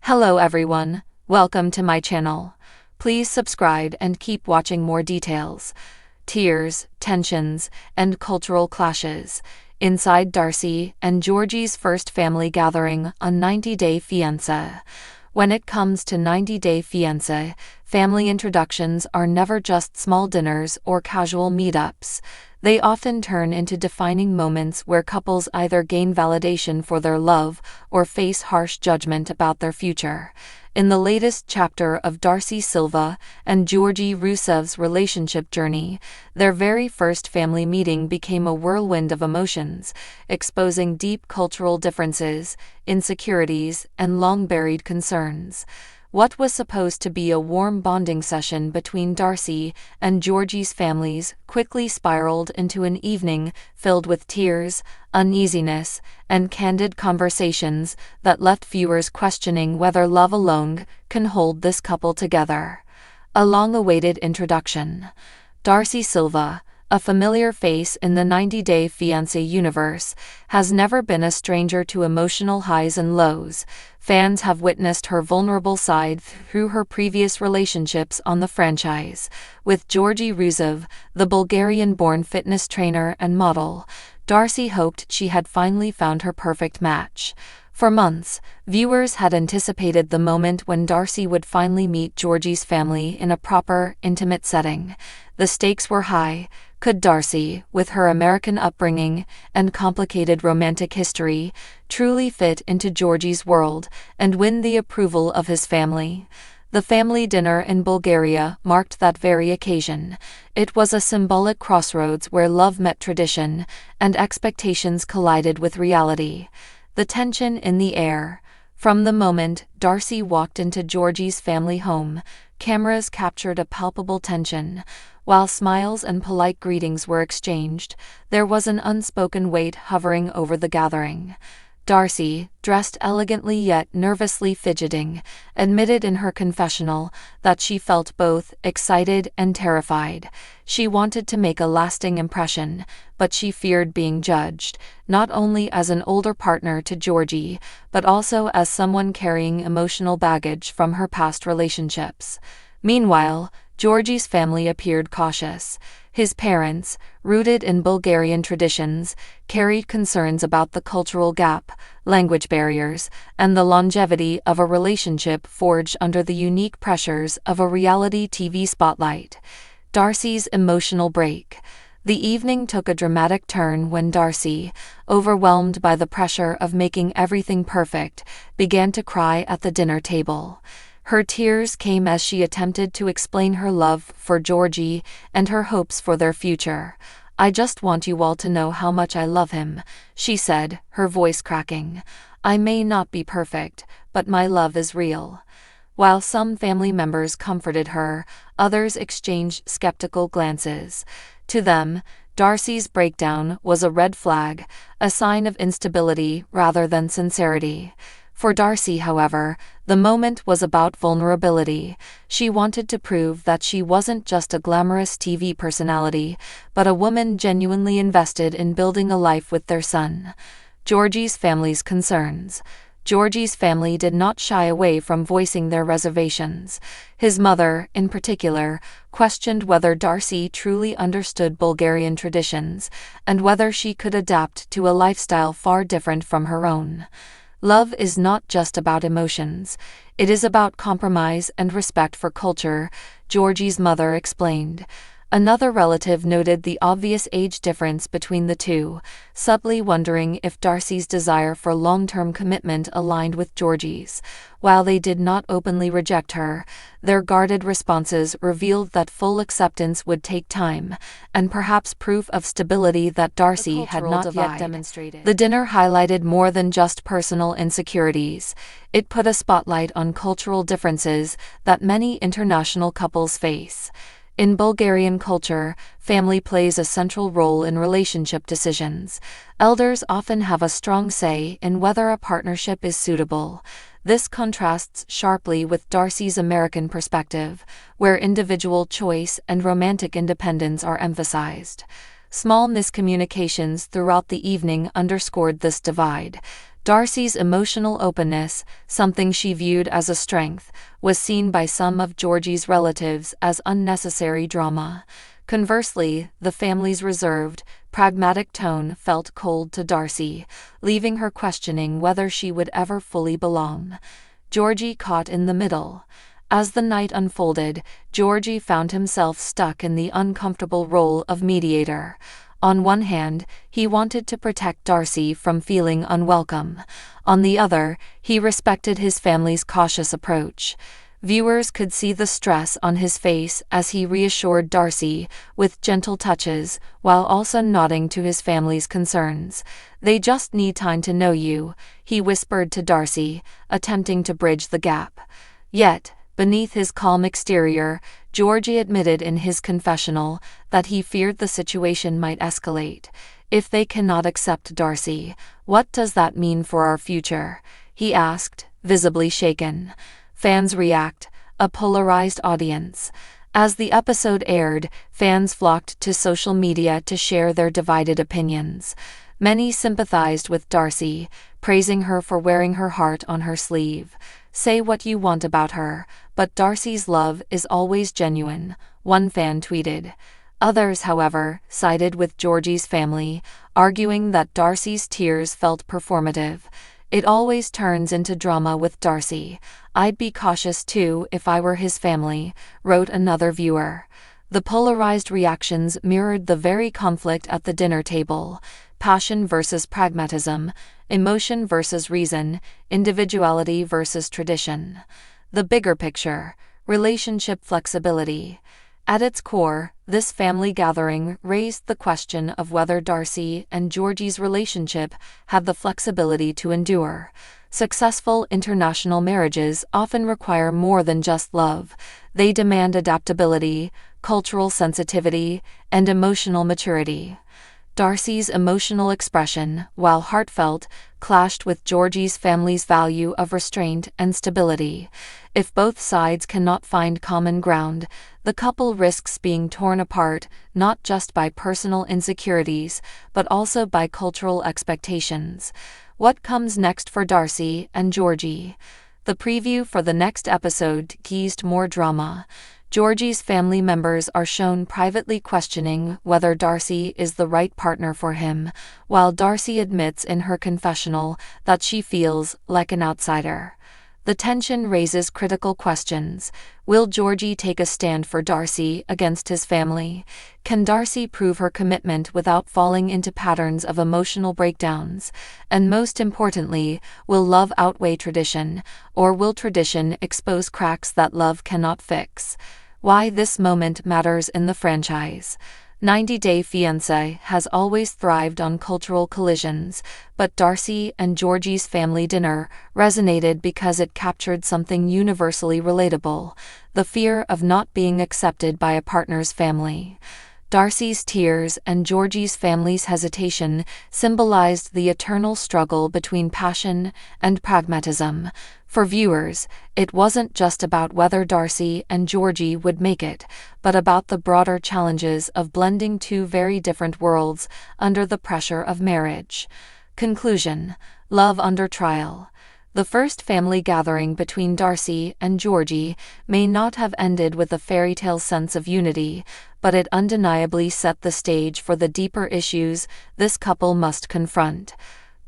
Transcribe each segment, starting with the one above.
Hello everyone, welcome to my channel. Please subscribe and keep watching more details. Tears, tensions, and cultural clashes. Inside Darcey and Georgi's first family gathering on 90 Day Fiancé. When it comes to 90 Day Fiancé, family introductions are never just small dinners or casual meetups. They often turn into defining moments where couples either gain validation for their love or face harsh judgment about their future. In the latest chapter of Darcey Silva and Georgi Rusev's relationship journey, their very first family meeting became a whirlwind of emotions, exposing deep cultural differences, insecurities, and long-buried concerns. What was supposed to be a warm bonding session between Darcey and Georgi's families quickly spiraled into an evening filled with tears, uneasiness, and candid conversations that left viewers questioning whether love alone can hold this couple together. A long-awaited introduction. Darcey Silva, a familiar face in the 90 Day Fiancé universe, has never been a stranger to emotional highs and lows. Fans have witnessed her vulnerable side through her previous relationships on the franchise. With Georgi Rusev, the Bulgarian-born fitness trainer and model, Darcey hoped she had finally found her perfect match. For months, viewers had anticipated the moment when Darcey would finally meet Georgi's family in a proper, intimate setting. The stakes were high. Could Darcey, with her American upbringing and complicated romantic history, truly fit into Georgi's world and win the approval of his family? The family dinner in Bulgaria marked that very occasion. It was a symbolic crossroads where love met tradition and expectations collided with reality. The tension in the air. From the moment Darcey walked into Georgi's family home, cameras captured a palpable tension. While smiles and polite greetings were exchanged, there was an unspoken weight hovering over the gathering. Darcey, dressed elegantly yet nervously fidgeting, admitted in her confessional that she felt both excited and terrified. She wanted to make a lasting impression, but she feared being judged, not only as an older partner to Georgi, but also as someone carrying emotional baggage from her past relationships. Meanwhile, Georgi's family appeared cautious. His parents, rooted in Bulgarian traditions, carried concerns about the cultural gap, language barriers, and the longevity of a relationship forged under the unique pressures of a reality TV spotlight. Darcey's emotional break. The evening took a dramatic turn when Darcey, overwhelmed by the pressure of making everything perfect, began to cry at the dinner table. Her tears came as she attempted to explain her love for Georgi and her hopes for their future. "I just want you all to know how much I love him," she said, her voice cracking. "I may not be perfect, but my love is real." While some family members comforted her, others exchanged skeptical glances. To them, Darcey's breakdown was a red flag, a sign of instability rather than sincerity. For Darcey, however, the moment was about vulnerability. She wanted to prove that she wasn't just a glamorous TV personality, but a woman genuinely invested in building a life with their son. Georgi's family's concerns. Georgi's family did not shy away from voicing their reservations. His mother, in particular, questioned whether Darcey truly understood Bulgarian traditions, and whether she could adapt to a lifestyle far different from her own. Love is not just about emotions, it is about compromise and respect for culture, Georgi's mother explained. Another relative noted the obvious age difference between the two, subtly wondering if Darcey's desire for long-term commitment aligned with Georgi's. While they did not openly reject her, their guarded responses revealed that full acceptance would take time, and perhaps proof of stability that Darcey had not yet demonstrated. The dinner highlighted more than just personal insecurities. It put a spotlight on cultural differences that many international couples face. In Bulgarian culture, family plays a central role in relationship decisions. Elders often have a strong say in whether a partnership is suitable. This contrasts sharply with Darcey's American perspective, where individual choice and romantic independence are emphasized. Small miscommunications throughout the evening underscored this divide. Darcey's emotional openness, something she viewed as a strength, was seen by some of Georgi's relatives as unnecessary drama. Conversely, the family's reserved, pragmatic tone felt cold to Darcey, leaving her questioning whether she would ever fully belong. Georgi caught in the middle. As the night unfolded, Georgi found himself stuck in the uncomfortable role of mediator. On one hand, he wanted to protect Darcey from feeling unwelcome. On the other, he respected his family's cautious approach. Viewers could see the stress on his face as he reassured Darcey with gentle touches, while also nodding to his family's concerns. "They just need time to know you," he whispered to Darcey, attempting to bridge the gap. Yet, beneath his calm exterior, Georgi admitted in his confessional that he feared the situation might escalate. "If they cannot accept Darcey, what does that mean for our future?" he asked, visibly shaken. Fans react, a polarized audience. As the episode aired, fans flocked to social media to share their divided opinions. Many sympathized with Darcey, praising her for wearing her heart on her sleeve. "Say what you want about her, but Darcey's love is always genuine," one fan tweeted. Others, however, sided with Georgi's family, arguing that Darcey's tears felt performative. "It always turns into drama with Darcey. I'd be cautious too if I were his family," wrote another viewer. The polarized reactions mirrored the very conflict at the dinner table: passion versus pragmatism, emotion versus reason, individuality versus tradition. The bigger picture: relationship flexibility. At its core, this family gathering raised the question of whether Darcey and Georgi's relationship had the flexibility to endure. Successful international marriages often require more than just love. They demand adaptability, cultural sensitivity, and emotional maturity. Darcey's emotional expression, while heartfelt, clashed with Georgi's family's value of restraint and stability. If both sides cannot find common ground, the couple risks being torn apart, not just by personal insecurities, but also by cultural expectations. What comes next for Darcey and Georgi? The preview for the next episode teased more drama. Georgi's family members are shown privately questioning whether Darcey is the right partner for him, while Darcey admits in her confessional that she feels like an outsider. The tension raises critical questions. Will Georgi take a stand for Darcey against his family? Can Darcey prove her commitment without falling into patterns of emotional breakdowns? And most importantly, will love outweigh tradition, or will tradition expose cracks that love cannot fix? Why this moment matters in the franchise. 90 Day Fiancé has always thrived on cultural collisions, but Darcey and Georgi's family dinner resonated because it captured something universally relatable: the fear of not being accepted by a partner's family. Darcey's tears and Georgi's family's hesitation symbolized the eternal struggle between passion and pragmatism. For viewers, it wasn't just about whether Darcey and Georgi would make it, but about the broader challenges of blending two very different worlds under the pressure of marriage. Conclusion: love under trial. The first family gathering between Darcey and Georgi may not have ended with a fairy tale sense of unity, but it undeniably set the stage for the deeper issues this couple must confront.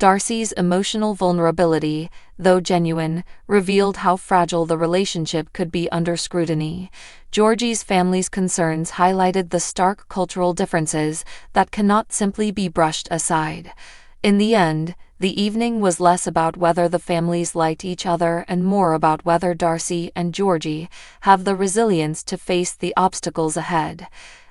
Darcey's emotional vulnerability, though genuine, revealed how fragile the relationship could be under scrutiny. Georgi's family's concerns highlighted the stark cultural differences that cannot simply be brushed aside. In the end, the evening was less about whether the families liked each other and more about whether Darcey and Georgi have the resilience to face the obstacles ahead.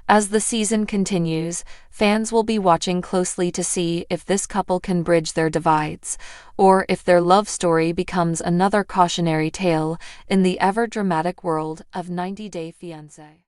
As the season continues, fans will be watching closely to see if this couple can bridge their divides, or if their love story becomes another cautionary tale in the ever-dramatic world of 90 Day Fiancé.